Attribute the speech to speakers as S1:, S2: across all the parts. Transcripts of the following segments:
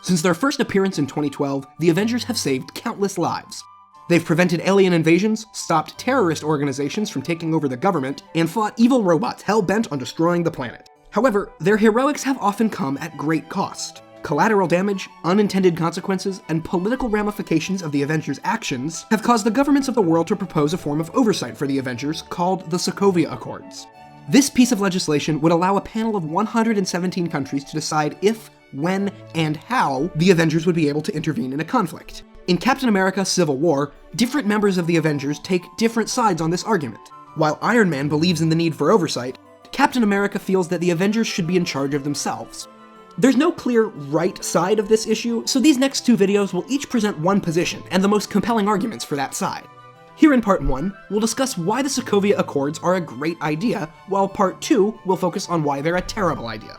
S1: Since their first appearance in 2012, the Avengers have saved countless lives. They've prevented alien invasions, stopped terrorist organizations from taking over the government, and fought evil robots hell-bent on destroying the planet. However, their heroics have often come at great cost. Collateral damage, unintended consequences, and political ramifications of the Avengers' actions have caused the governments of the world to propose a form of oversight for the Avengers called the Sokovia Accords. This piece of legislation would allow a panel of 117 countries to decide if, when, and how the Avengers would be able to intervene in a conflict. In Captain America: Civil War, different members of the Avengers take different sides on this argument. While Iron Man believes in the need for oversight, Captain America feels that the Avengers should be in charge of themselves. There's no clear right side of this issue, so these next two videos will each present one position and the most compelling arguments for that side. Here in Part 1, we'll discuss why the Sokovia Accords are a great idea, while Part 2 will focus on why they're a terrible idea.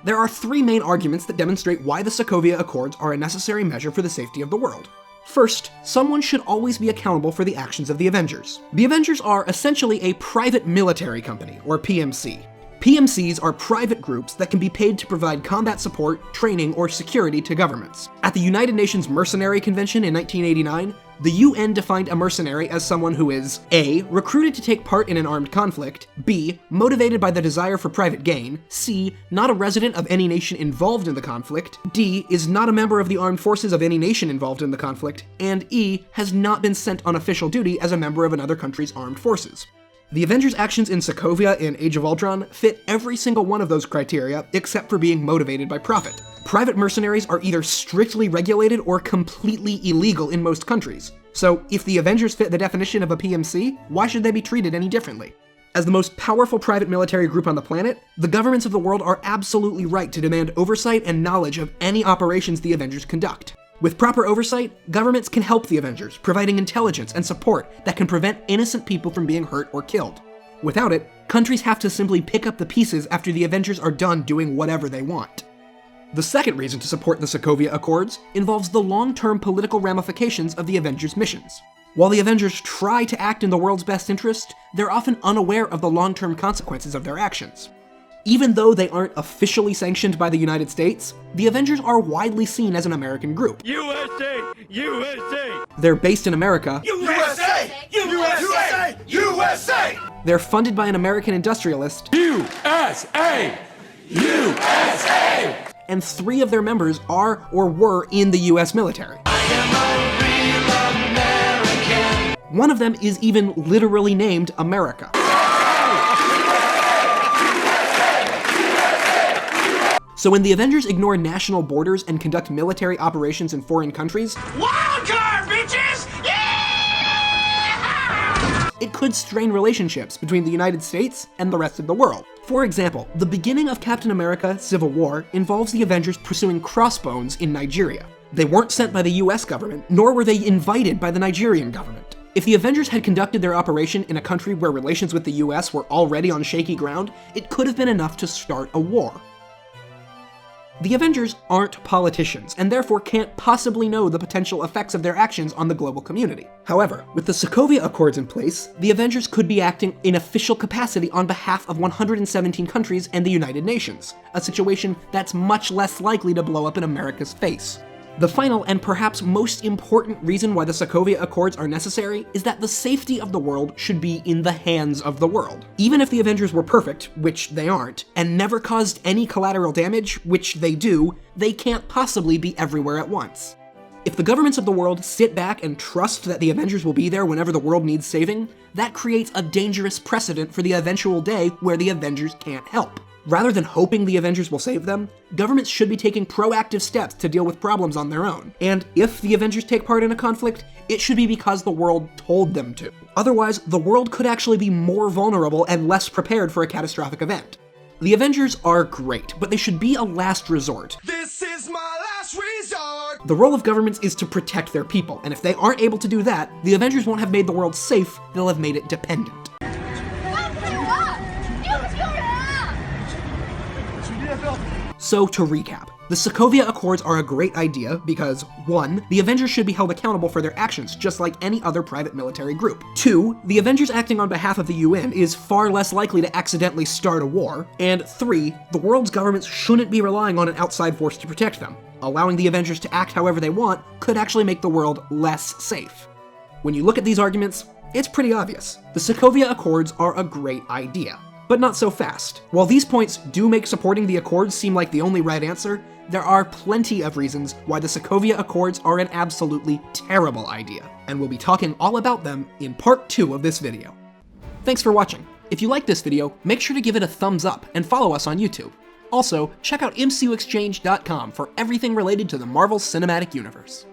S1: There are three main arguments that demonstrate why the Sokovia Accords are a necessary measure for the safety of the world. First, someone should always be accountable for the actions of the Avengers. The Avengers are essentially a private military company, or PMC. PMCs are private groups that can be paid to provide combat support, training, or security to governments. At the United Nations Mercenary Convention in 1989, the UN defined a mercenary as someone who is A. recruited to take part in an armed conflict, B. motivated by the desire for private gain, C. not a resident of any nation involved in the conflict, D. is not a member of the armed forces of any nation involved in the conflict, and E. has not been sent on official duty as a member of another country's armed forces. The Avengers' actions in Sokovia in Age of Ultron fit every single one of those criteria except for being motivated by profit. Private mercenaries are either strictly regulated or completely illegal in most countries. So if the Avengers fit the definition of a PMC, why should they be treated any differently? As the most powerful private military group on the planet, the governments of the world are absolutely right to demand oversight and knowledge of any operations the Avengers conduct. With proper oversight, governments can help the Avengers, providing intelligence and support that can prevent innocent people from being hurt or killed. Without it, countries have to simply pick up the pieces after the Avengers are done doing whatever they want. The second reason to support the Sokovia Accords involves the long-term political ramifications of the Avengers' missions. While the Avengers try to act in the world's best interest, they're often unaware of the long-term consequences of their actions. Even though they aren't officially sanctioned by the United States, the Avengers are widely seen as an American group.
S2: USA! USA!
S1: They're based in America.
S2: USA! USA! USA!
S1: They're funded by an American industrialist.
S2: USA! USA!
S1: And three of their members are or were in the US military.
S2: I am a real American.
S1: One of them is even literally named America. So when the Avengers ignore national borders and conduct military operations in foreign countries,
S2: Wild card, bitches! Yeah!
S1: it could strain relationships between the United States and the rest of the world. For example, the beginning of Captain America: Civil War involves the Avengers pursuing crossbones in Nigeria. They weren't sent by the US government, nor were they invited by the Nigerian government. If the Avengers had conducted their operation in a country where relations with the US were already on shaky ground, it could have been enough to start a war. The Avengers aren't politicians, and therefore can't possibly know the potential effects of their actions on the global community. However, with the Sokovia Accords in place, the Avengers could be acting in official capacity on behalf of 117 countries and the United Nations, a situation that's much less likely to blow up in America's face. The final and perhaps most important reason why the Sokovia Accords are necessary is that the safety of the world should be in the hands of the world. Even if the Avengers were perfect, which they aren't, and never caused any collateral damage, which they do, they can't possibly be everywhere at once. If the governments of the world sit back and trust that the Avengers will be there whenever the world needs saving, that creates a dangerous precedent for the eventual day where the Avengers can't help. Rather than hoping the Avengers will save them, governments should be taking proactive steps to deal with problems on their own. And if the Avengers take part in a conflict, it should be because the world told them to. Otherwise, the world could actually be more vulnerable and less prepared for a catastrophic event. The Avengers are great, but they should be a last resort.
S2: This is my last resort!
S1: The role of governments is to protect their people, and if they aren't able to do that, the Avengers won't have made the world safe, they'll have made it dependent. So to recap, the Sokovia Accords are a great idea because 1. The Avengers should be held accountable for their actions just like any other private military group. 2. The Avengers acting on behalf of the UN is far less likely to accidentally start a war. And 3. The world's governments shouldn't be relying on an outside force to protect them. Allowing the Avengers to act however they want could actually make the world less safe. When you look at these arguments, it's pretty obvious. The Sokovia Accords are a great idea. But not so fast. While these points do make supporting the Accords seem like the only right answer, there are plenty of reasons why the Sokovia Accords are an absolutely terrible idea, and we'll be talking all about them in part 2 of this video. Thanks for watching. If you liked this video, make sure to give it a thumbs up and follow us on YouTube. Also, check out MCUExplained.com for everything related to the Marvel Cinematic Universe.